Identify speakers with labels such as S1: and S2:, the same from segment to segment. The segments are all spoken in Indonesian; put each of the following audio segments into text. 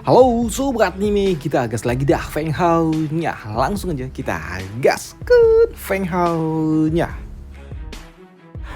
S1: Halo sobat anime, kita gas lagi dah Feng Hao-nya. Langsung aja kita gas ke Feng Hao-nya.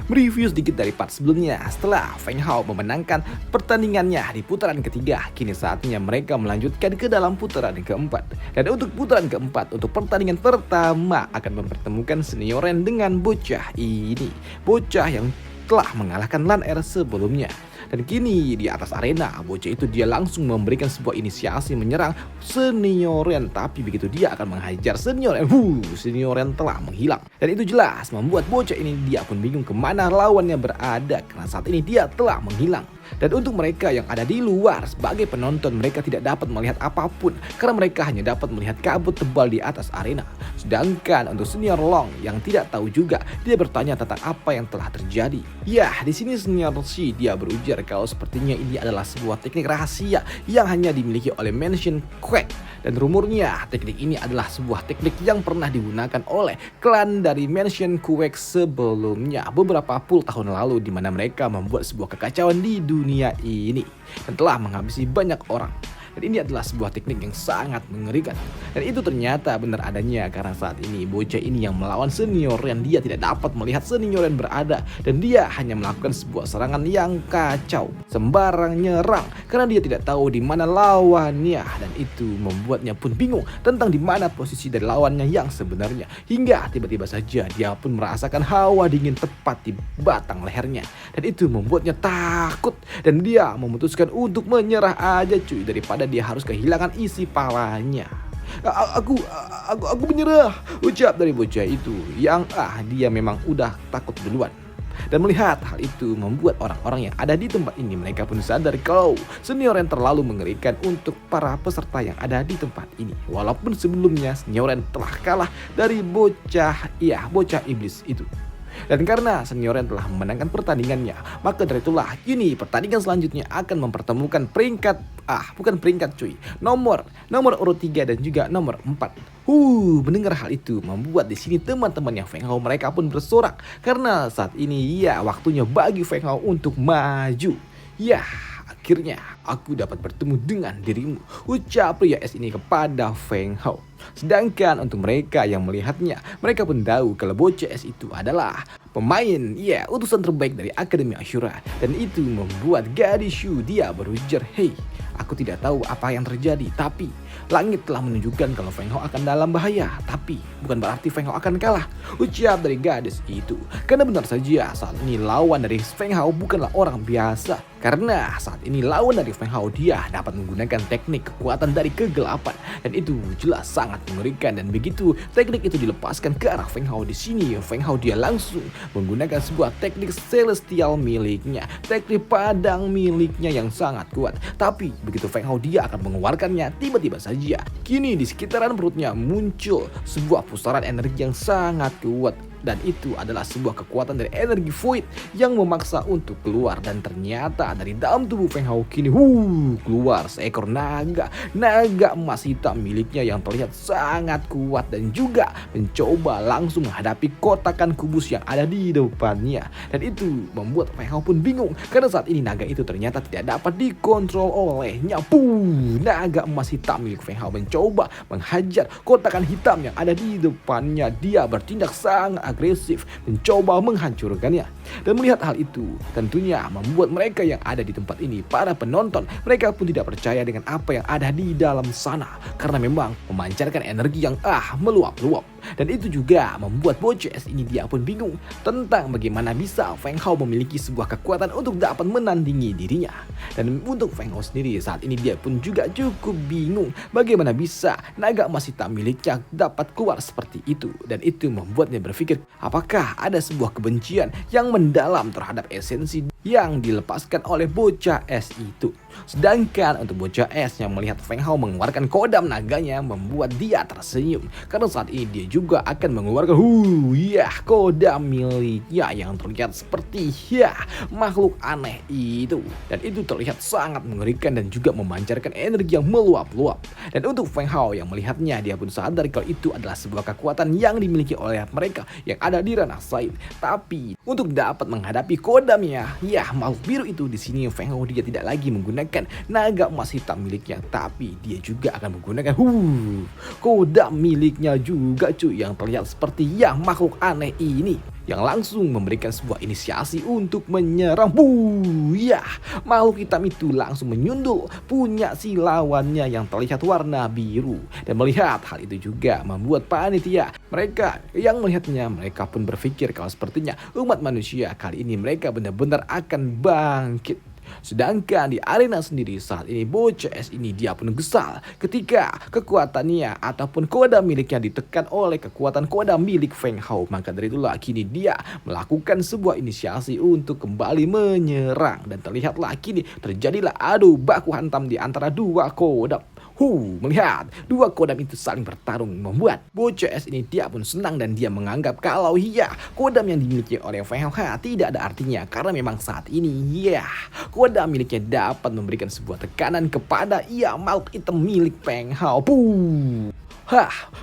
S1: Mereview sedikit dari part sebelumnya. Setelah Feng Hao memenangkan pertandingannya di putaran ketiga, kini saatnya mereka melanjutkan ke dalam putaran keempat. Dan untuk putaran keempat, untuk pertandingan pertama akan mempertemukan Senioren dengan bocah ini. Bocah yang telah mengalahkan Lan R sebelumnya. Dan kini di atas arena, bocah itu dia langsung memberikan sebuah inisiasi menyerang Senioren. Tapi begitu dia akan menghajar Senioren, Senioren telah menghilang. Dan itu jelas membuat bocah ini dia pun bingung kemana lawannya berada, karena saat ini dia telah menghilang. Dan untuk mereka yang ada di luar sebagai penonton, mereka tidak dapat melihat apapun karena mereka hanya dapat melihat kabut tebal di atas arena. Sedangkan untuk Senior Long yang tidak tahu juga, dia bertanya tentang apa yang telah terjadi. Ya, di sini Senior Shi dia berujar kalau sepertinya ini adalah sebuah teknik rahasia yang hanya dimiliki oleh Mansion Quake. Dan rumornya teknik ini adalah sebuah teknik yang pernah digunakan oleh klan dari Mansion Quake sebelumnya beberapa puluh tahun lalu, di mana mereka membuat sebuah kekacauan di dunia ini dan telah menghabisi banyak orang. Dan ini adalah sebuah teknik yang sangat mengerikan. Dan itu ternyata benar adanya karena saat ini bocah ini yang melawan Senioren, dia tidak dapat melihat Senioren berada. Dan dia hanya melakukan sebuah serangan yang kacau, sembarang nyerang karena dia tidak tahu di mana lawannya. Dan itu membuatnya pun bingung tentang di mana posisi dari lawannya yang sebenarnya. Hingga tiba-tiba saja dia pun merasakan hawa dingin tepat di batang lehernya. Dan itu membuatnya takut dan dia memutuskan untuk menyerah aja cuy, daripada dia harus kehilangan isi palanya. Aku menyerah, ucap dari bocah itu yang dia memang udah takut duluan. Dan melihat hal itu membuat orang-orang yang ada di tempat ini, mereka pun sadar kalau Senioren terlalu mengerikan untuk para peserta yang ada di tempat ini. Walaupun sebelumnya Senioren telah kalah dari bocah iblis itu. Dan karena Senioren telah memenangkan pertandingannya, maka dari itulah kini pertandingan selanjutnya akan mempertemukan nomor urut 3 dan juga nomor 4. Mendengar hal itu membuat di sini teman-temannya Feng Hao mereka pun bersorak karena saat ini ya waktunya bagi Feng Hao untuk maju. Ya, akhirnya aku dapat bertemu dengan dirimu, ucap pria es ini kepada Feng Hao. Sedangkan untuk mereka yang melihatnya, mereka pun tahu kalau bocah es itu adalah pemain utusan terbaik dari Akademi Ashura. Dan itu membuat gadis Shu dia berujar, "Hei, aku tidak tahu apa yang terjadi, tapi langit telah menunjukkan kalau Feng Hao akan dalam bahaya. Tapi bukan berarti Feng Hao akan kalah," ucap dari gadis itu. Karena benar saja saat ini lawan dari Feng Hao bukanlah orang biasa. Karena saat ini lawan dari Feng Hao dia dapat menggunakan teknik kekuatan dari kegelapan. Dan itu jelas sangat mengerikan. Dan begitu teknik itu dilepaskan ke arah Feng Hao, di sini Feng Hao dia langsung menggunakan sebuah teknik celestial miliknya, teknik padang miliknya yang sangat kuat. Tapi begitu Feng Hao dia akan mengeluarkannya, tiba-tiba saja kini di sekitaran perutnya muncul sebuah pusaran energi yang sangat kuat. Dan itu adalah sebuah kekuatan dari energi void yang memaksa untuk keluar. Dan ternyata dari dalam tubuh Feng Hao kini keluar seekor naga emas hitam miliknya yang terlihat sangat kuat dan juga mencoba langsung menghadapi kotakan kubus yang ada di depannya. Dan itu membuat Feng Hao pun bingung karena saat ini naga itu ternyata tidak dapat dikontrol olehnya. Naga emas hitam milik Feng Hao mencoba menghajar kotakan hitam yang ada di depannya. Dia bertindak sangat agresif mencoba menghancurkannya. Dan melihat hal itu tentunya membuat mereka yang ada di tempat ini, para penonton, mereka pun tidak percaya dengan apa yang ada di dalam sana karena memang memancarkan energi yang meluap-luap. Dan itu juga membuat bocah es ini dia pun bingung tentang bagaimana bisa Feng Hao memiliki sebuah kekuatan untuk dapat menandingi dirinya. Dan untuk Feng Hao sendiri saat ini dia pun juga cukup bingung bagaimana bisa naga emas hitam miliknya dapat keluar seperti itu. Dan itu membuatnya berpikir apakah ada sebuah kebencian yang mendalam terhadap esensi yang dilepaskan oleh bocah es itu. Sedangkan untuk bocah es yang melihat Feng Hao mengeluarkan kodam naganya membuat dia tersenyum karena saat ini dia juga akan mengeluarkan kodam miliknya yang terlihat seperti makhluk aneh itu. Dan itu terlihat sangat mengerikan dan juga memancarkan energi yang meluap-luap. Dan untuk Feng Hao yang melihatnya, dia pun sadar kalau itu adalah sebuah kekuatan yang dimiliki oleh mereka yang ada di ranah Said. Tapi untuk dapat menghadapi kodamnya makhluk biru itu, di sini Feng Hao dia tidak lagi menggunakan menggunakan naga emas hitam miliknya, tapi dia juga akan menggunakan kodam miliknya juga cuy, yang terlihat seperti yang makhluk aneh ini yang langsung memberikan sebuah inisiasi untuk menyerang. Ya, makhluk hitam itu langsung menyundul punya si lawannya yang terlihat warna biru. Dan melihat hal itu juga membuat panitia mereka yang melihatnya, mereka pun berpikir kalau sepertinya umat manusia kali ini mereka benar-benar akan bangkit. Sedangkan di arena sendiri saat ini bocah es ini dia pun kesal ketika kekuatannya ataupun kodam miliknya ditekan oleh kekuatan kodam milik Feng Hao. Maka dari itulah kini dia melakukan sebuah inisiasi untuk kembali menyerang. Dan terlihatlah kini terjadilah adu baku hantam di antara dua kodam. Melihat dua kodam itu saling bertarung membuat bocah es ini dia pun senang dan dia menganggap kalau kodam yang dimiliki oleh Feng Hao tidak ada artinya karena memang saat ini kodam miliknya dapat memberikan sebuah tekanan kepada makhluk hitam milik Feng Hao.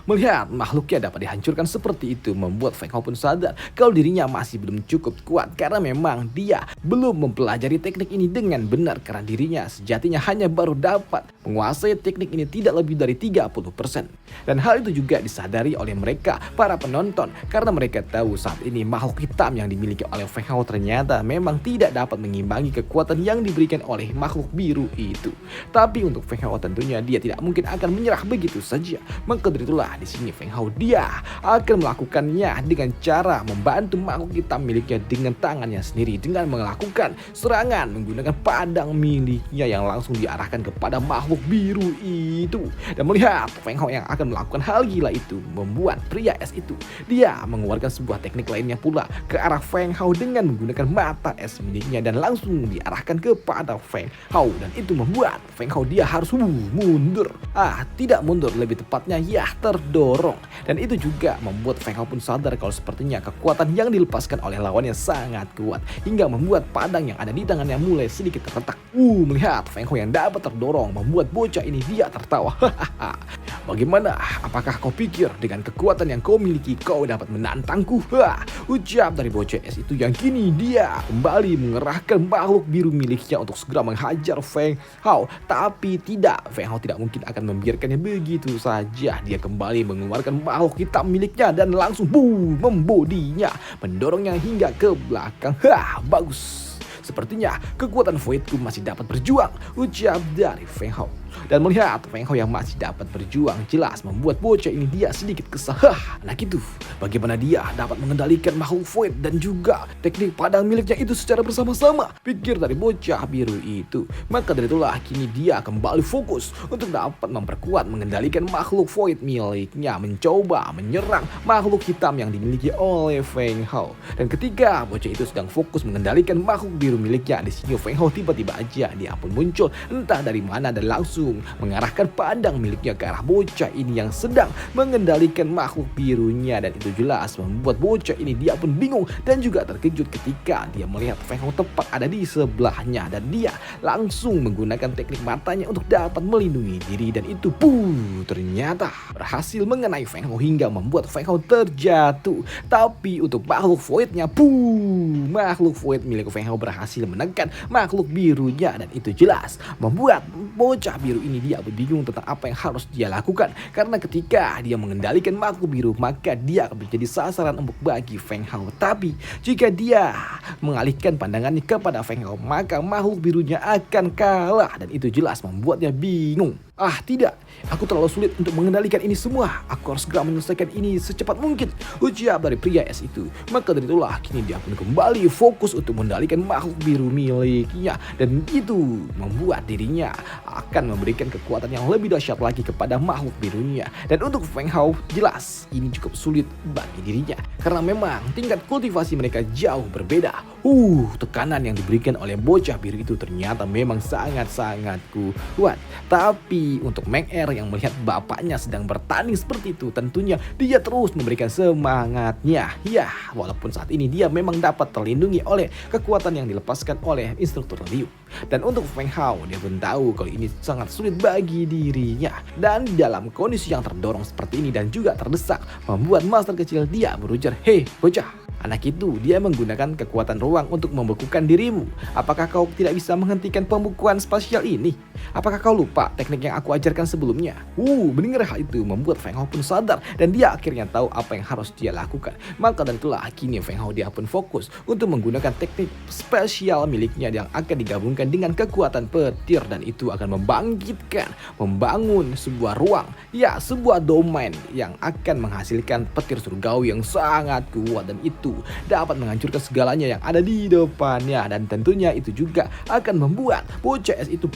S1: Melihat makhluknya dapat dihancurkan seperti itu membuat Feng Hao pun sadar kalau dirinya masih belum cukup kuat karena memang dia belum mempelajari teknik ini dengan benar karena dirinya sejatinya hanya baru dapat menguasai teknik ini tidak lebih dari 30%. Dan hal itu juga disadari oleh mereka para penonton karena mereka tahu saat ini makhluk hitam yang dimiliki oleh Feng Hao ternyata memang tidak dapat mengimbangi kekuatan yang diberikan oleh makhluk biru itu. Tapi untuk Feng Hao tentunya dia tidak mungkin akan menyerah begitu saja. Maka dari itulah di sini Feng Hao dia akan melakukannya dengan cara membantu makhluk hitam miliknya dengan tangannya sendiri dengan melakukan serangan menggunakan pedang miliknya yang langsung diarahkan kepada makhluk biru itu. Dan melihat Feng Hao yang akan melakukan hal gila itu membuat pria es itu dia mengeluarkan sebuah teknik lainnya pula ke arah Feng Hao dengan menggunakan mata es miliknya dan langsung diarahkan kepada Feng Hao. Dan itu membuat Feng Hao dia harus mundur. Tidak mundur, lebih tepatnya terdorong. Dan itu juga membuat Feng Hao pun sadar kalau sepertinya kekuatan yang dilepaskan oleh lawannya sangat kuat hingga membuat padang yang ada di tangannya mulai sedikit terretak. Melihat Feng Hao yang dapat terdorong membuat bocah ini dia tertawa. Bagaimana? Apakah kau pikir dengan kekuatan yang kau miliki kau dapat menantangku? Ucap dari bocah es itu yang kini dia kembali mengerahkan makhluk biru miliknya untuk segera menghajar Feng Hao. Tapi tidak, Feng Hao tidak mungkin akan membiarkannya begitu saja. Dia kembali mengeluarkan makhluk hitam miliknya dan langsung membodinya, mendorongnya hingga ke belakang. Bagus. Sepertinya kekuatan voidku masih dapat berjuang, ucap dari Feng Hao. Dan melihat Feng Hao yang masih dapat berjuang jelas membuat bocah ini dia sedikit kesal. Anak itu bagaimana dia dapat mengendalikan makhluk void dan juga teknik padang miliknya itu secara bersama-sama, pikir dari bocah biru itu. Maka dari itulah kini dia kembali fokus untuk dapat memperkuat mengendalikan makhluk void miliknya, mencoba menyerang makhluk hitam yang dimiliki oleh Feng Hao. Dan ketika bocah itu sedang fokus mengendalikan makhluk biru miliknya, di sini Feng Hao tiba-tiba aja dia pun muncul entah dari mana dan langsung mengarahkan padang miliknya ke arah bocah ini yang sedang mengendalikan makhluk birunya. Dan itu jelas membuat bocah ini dia pun bingung dan juga terkejut ketika dia melihat Feng Hao tepat ada di sebelahnya dan dia langsung menggunakan teknik matanya untuk dapat melindungi diri. Dan itu ternyata berhasil mengenai Feng Hao hingga membuat Feng Hao terjatuh. Tapi untuk makhluk voidnya, makhluk void milik Feng Hao berhasil menekan makhluk birunya. Dan itu jelas membuat bocah biru ini dia bingung tentang apa yang harus dia lakukan karena ketika dia mengendalikan makhluk biru maka dia akan menjadi sasaran empuk bagi Feng Hao. Tapi jika dia mengalihkan pandangannya kepada Feng Hao maka makhluk birunya akan kalah dan itu jelas membuatnya bingung. Tidak, aku terlalu sulit untuk mengendalikan ini semua. Aku harus segera menyelesaikan ini secepat mungkin, ucap dari pria es itu. Maka dari itulah kini dia pun kembali fokus untuk mengendalikan makhluk biru miliknya. Dan itu membuat dirinya akan memberikan kekuatan yang lebih dahsyat lagi kepada makhluk birunya. Dan untuk Feng Hao jelas ini cukup sulit bagi dirinya karena memang tingkat kultivasi mereka jauh berbeda. Tekanan yang diberikan oleh bocah biru itu ternyata memang sangat-sangat kuat. Tapi untuk Meng Er yang melihat bapaknya sedang bertanding seperti itu, tentunya dia terus memberikan semangatnya. Walaupun saat ini dia memang dapat terlindungi oleh kekuatan yang dilepaskan oleh instruktur Liu. Dan untuk Feng Hao, dia pun tahu kalau ini sangat sulit bagi dirinya. Dan dalam kondisi yang terdorong seperti ini dan juga terdesak, membuat master kecil dia berujar, "Hei bocah, Anak itu, dia menggunakan kekuatan ruang untuk membekukan dirimu. Apakah kau tidak bisa menghentikan pembekuan spasial ini? Apakah kau lupa teknik yang aku ajarkan sebelumnya? Mendengar hal itu membuat Feng Hao pun sadar dan dia akhirnya tahu apa yang harus dia lakukan. Maka dari itulah kini Feng Hao dia pun fokus untuk menggunakan teknik spesial miliknya yang akan digabungkan dengan kekuatan petir dan itu akan membangkitkan, membangun sebuah ruang, ya sebuah domain yang akan menghasilkan petir surgawi yang sangat kuat dan itu dapat menghancurkan segalanya yang ada di depannya dan tentunya itu juga akan membuat bocah es itu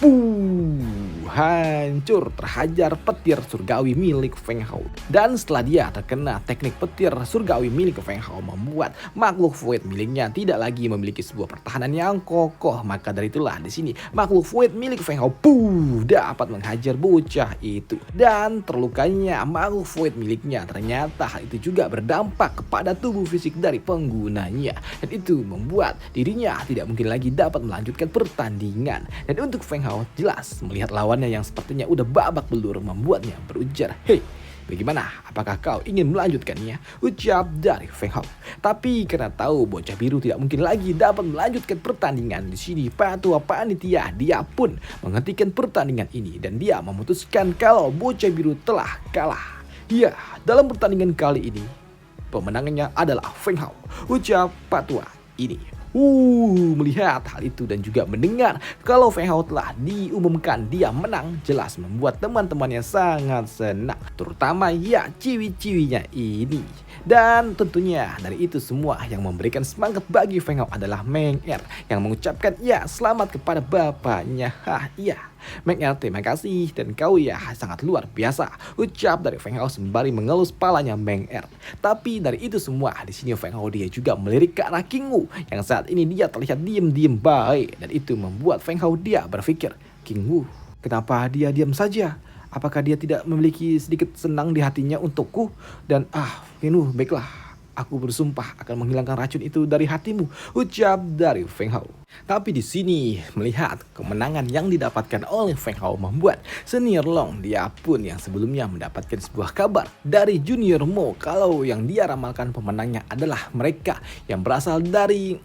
S1: hancur terhajar petir surgawi milik Feng Hao. Dan setelah dia terkena teknik petir surgawi milik Feng Hao membuat makhluk void miliknya tidak lagi memiliki sebuah pertahanan yang kokoh. Maka dari itulah di sini makhluk void milik Feng Hao dapat menghajar bocah itu dan terlukanya makhluk void miliknya ternyata hal itu juga berdampak kepada tubuh fisik dari penggunanya dan itu membuat dirinya tidak mungkin lagi dapat melanjutkan pertandingan. Dan untuk Feng Hao jelas melihat lawannya yang sepertinya udah babak belur membuatnya berujar, "Hei, bagaimana? Apakah kau ingin melanjutkannya?" Ucap dari Feng Hao. Tapi karena tahu bocah biru tidak mungkin lagi dapat melanjutkan pertandingan di sini, Patua Panitia dia pun menghentikan pertandingan ini dan dia memutuskan kalau bocah biru telah kalah. Ya, dalam pertandingan kali ini pemenangnya adalah Feng Hao, ucap Patua ini. Melihat hal itu dan juga mendengar kalau Feng Hao telah diumumkan dia menang jelas membuat teman-temannya sangat senang, terutama ya ciwi-ciwinya ini. Dan tentunya dari itu semua yang memberikan semangat bagi Feng Hao adalah Meng Er yang mengucapkan ya selamat kepada bapaknya. Meng Er, terima kasih dan kau ya sangat luar biasa, ucap dari Feng Hao sembari mengelus palanya Meng Er. Tapi dari itu semua di sini Feng Hao dia juga melirik ke arah King Wu yang saat ini dia terlihat diem-diem baik dan itu membuat Feng Hao dia berpikir, King Wu, kenapa dia diam saja? Apakah dia tidak memiliki sedikit senang di hatinya untukku? Dan King Wu, baiklah, aku bersumpah akan menghilangkan racun itu dari hatimu, ucap dari Feng Hao. Tapi di sini melihat kemenangan yang didapatkan oleh Feng Hao membuat senior Long dia pun yang sebelumnya mendapatkan sebuah kabar dari junior Mo kalau yang dia ramalkan pemenangnya adalah mereka yang berasal dari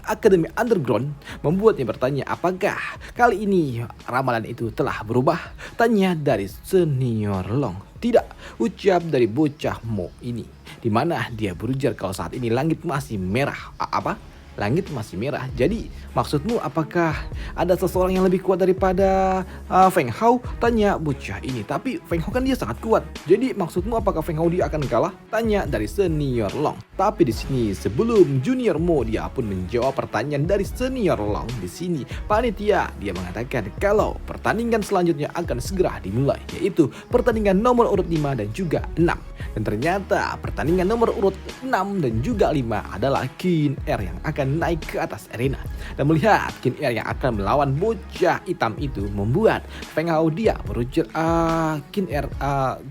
S1: Akademi Underground membuatnya bertanya apakah kali ini ramalan itu telah berubah? Tanya dari senior Long. Tidak, ucap dari bocah Mo ini, dimana dia berujar kalau saat ini langit masih merah. Apa? Langit masih merah. Jadi maksudmu apakah ada seseorang yang lebih kuat daripada Feng Hao? Tanya bocah ini. Tapi Feng Hao kan dia sangat kuat. Jadi maksudmu apakah Feng Hao dia akan kalah? Tanya dari senior Long. Tapi di sini sebelum junior Mo dia pun menjawab pertanyaan dari senior Long di sini panitia dia mengatakan kalau pertandingan selanjutnya akan segera dimulai, yaitu pertandingan nomor urut 5 dan juga 6. Dan ternyata pertandingan nomor urut 6 dan juga 5 adalah Qin Er yang akan naik ke atas arena. Dan melihat Qin Er yang akan melawan bocah hitam itu membuat Feng Hao dia berujar, Qin Er,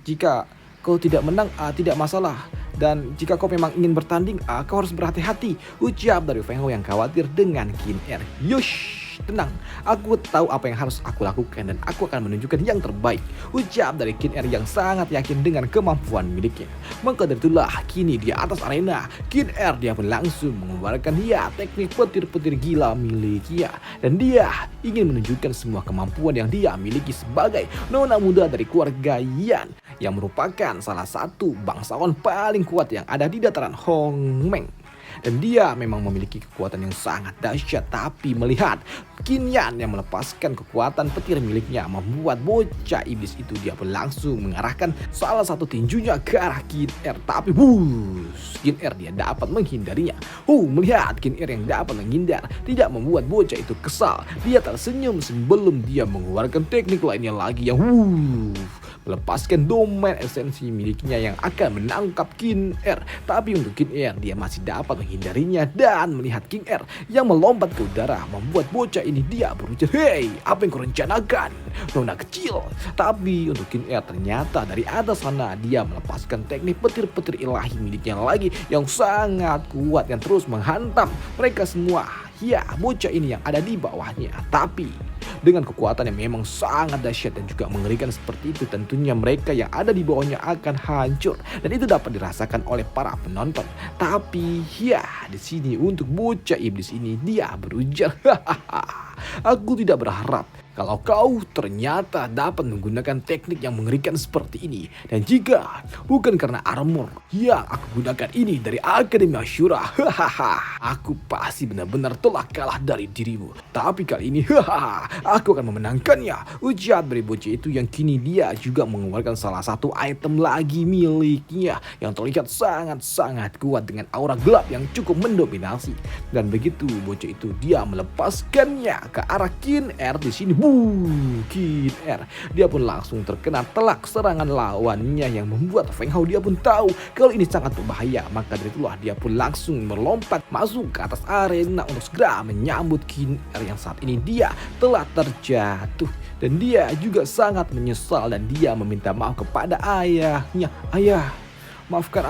S1: jika kau tidak menang tidak masalah. Dan jika kau memang ingin bertanding, kau harus berhati-hati, ucap dari Feng Hao yang khawatir dengan Qin Er. Yush, tenang, aku tahu apa yang harus aku lakukan dan aku akan menunjukkan yang terbaik, ucap dari Qin Er yang sangat yakin dengan kemampuan miliknya. Maka dari itulah kini di atas arena Qin Er dia pun langsung mengeluarkan teknik petir-petir gila miliknya dan dia ingin menunjukkan semua kemampuan yang dia miliki sebagai nona muda dari keluarga Yan yang merupakan salah satu bangsawan paling kuat yang ada di dataran Hongmeng. Dan dia memang memiliki kekuatan yang sangat dahsyat, tapi melihat Qin Yan yang melepaskan kekuatan petir miliknya membuat bocah iblis itu dia pun langsung mengarahkan salah satu tinjunya ke arah Qin Er. Tapi Qin Er dia dapat menghindarinya. Melihat Qin Er yang dapat menghindar tidak membuat bocah itu kesal. Dia tersenyum sebelum dia mengeluarkan teknik lainnya lagi yang melepaskan domain esensi miliknya yang akan menangkap Qin Er. Tapi untuk Qin Er dia masih dapat menghindarinya dan melihat Qin Er yang melompat ke udara membuat bocah ini dia berujar, "Hei, apa yang kau rencanakan, nona kecil?" Tapi untuk Qin Er ternyata dari atas sana dia melepaskan teknik petir-petir ilahi miliknya lagi yang sangat kuat yang terus menghantam mereka semua. Ya, bocah ini yang ada di bawahnya. Tapi dengan kekuatan yang memang sangat dahsyat dan juga mengerikan seperti itu, tentunya mereka yang ada di bawahnya akan hancur dan itu dapat dirasakan oleh para penonton. Tapi ya di sini untuk bocah iblis ini dia berujar, aku tidak berharap kalau kau ternyata dapat menggunakan teknik yang mengerikan seperti ini. Dan jika bukan karena armor yang aku gunakan ini dari Akademi Ashura, aku pasti benar-benar telah kalah dari dirimu. Tapi kali ini, aku akan memenangkannya. Ujar dari bocah itu yang kini dia juga mengeluarkan salah satu item lagi miliknya yang terlihat sangat-sangat kuat dengan aura gelap yang cukup mendominasi. Dan begitu bocah itu dia melepaskannya ke arah Kin R di sini. Kin R dia pun langsung terkena telak serangan lawannya yang membuat Feng Hao dia pun tahu kalau ini sangat berbahaya. Maka dari itulah dia pun langsung melompat masuk ke atas arena untuk segera menyambut Kin R yang saat ini dia telah terjatuh. Dan dia juga sangat menyesal dan dia meminta maaf kepada ayahnya. Ayah, maafkan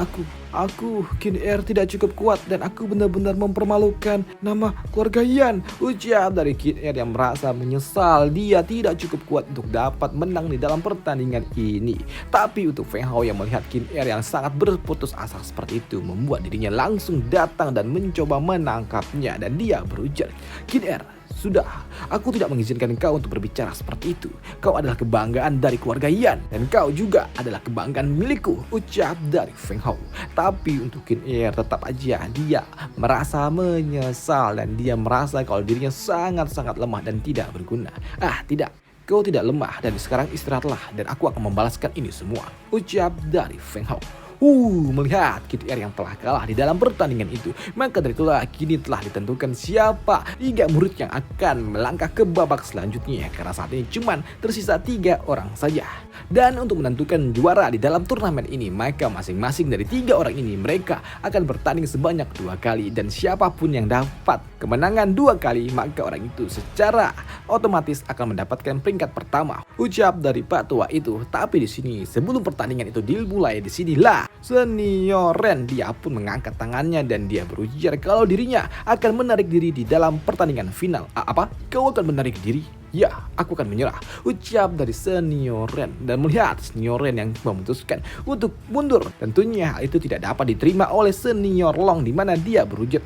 S1: aku Kin R tidak cukup kuat dan aku benar-benar mempermalukan nama keluarga Yan. Ujar dari Kin R yang merasa menyesal dia tidak cukup kuat untuk dapat menang di dalam pertandingan ini. Tapi untuk Feng Hao yang melihat Kin R yang sangat berputus asa seperti itu membuat dirinya langsung datang dan mencoba menangkapnya. Dan dia berujar, Kin R, sudah, aku tidak mengizinkan kau untuk berbicara seperti itu. Kau adalah kebanggaan dari keluarga Yan dan kau juga adalah kebanggaan milikku, ucap dari Feng Hao. Tapi untuk Kin R tetap aja dia merasa menyesal dan dia merasa kalau dirinya sangat-sangat lemah dan tidak berguna. Tidak, kau tidak lemah dan sekarang istirahatlah dan aku akan membalaskan ini semua, ucap dari Feng Hao. Melihat Kin R yang telah kalah di dalam pertandingan itu, maka dari itulah kini telah ditentukan siapa 3 murid yang akan melangkah ke babak selanjutnya. Karena saat ini cuman tersisa 3 orang saja. Dan untuk menentukan juara di dalam turnamen ini, maka masing-masing dari 3 orang ini mereka akan bertanding sebanyak 2 kali. Dan siapapun yang dapat kemenangan 2 kali, maka orang itu secara otomatis akan mendapatkan peringkat pertama, ucap dari Pak Tua itu. Tapi di sini sebelum pertandingan itu dimulai, di sinilah Senior Ren dia pun mengangkat tangannya dan dia berujar kalau dirinya akan menarik diri di dalam pertandingan final. Apa? Kau akan menarik diri? Ya, aku akan menyerah, ucap dari Senior Ren. Dan melihat Senior Ren yang memutuskan untuk mundur, tentunya hal itu tidak dapat diterima oleh Senior Long, di mana dia berujar,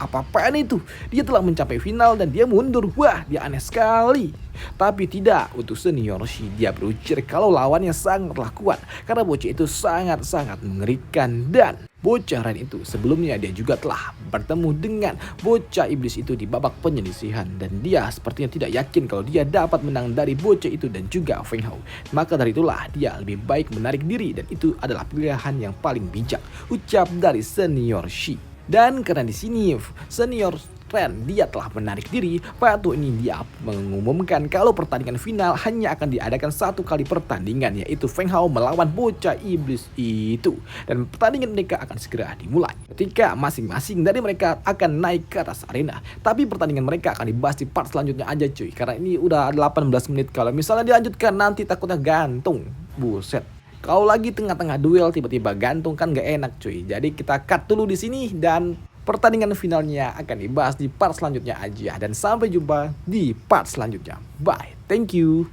S1: apa-apaan itu? Dia telah mencapai final dan dia mundur. Wah, dia aneh sekali. Tapi tidak untuk Senior Shi, dia berujar kalau lawannya sangatlah kuat karena bocah itu sangat-sangat mengerikan. Dan bocah Ren itu sebelumnya dia juga telah bertemu dengan bocah iblis itu di babak penyelisihan dan dia sepertinya tidak yakin kalau dia dapat menang dari bocah itu dan juga Feng Hao. Maka dari itulah dia lebih baik menarik diri dan itu adalah pilihan yang paling bijak, ucap dari Senior Shi. Dan karena di sini Senior Ren dia telah menarik diri, waktu ini dia mengumumkan kalau pertandingan final hanya akan diadakan 1 kali pertandingan, yaitu Feng Hao melawan bocah iblis itu. Dan pertandingan mereka akan segera dimulai ketika masing-masing dari mereka akan naik ke atas arena. Tapi pertandingan mereka akan dibahas di part selanjutnya aja cuy, karena ini udah 18 menit. Kalau misalnya dilanjutkan nanti takutnya gantung. Buset. Kalau lagi tengah-tengah duel tiba-tiba gantung kan gak enak cuy. Jadi kita cut dulu di sini dan pertandingan finalnya akan dibahas di part selanjutnya aja. Dan sampai jumpa di part selanjutnya. Bye. Thank you.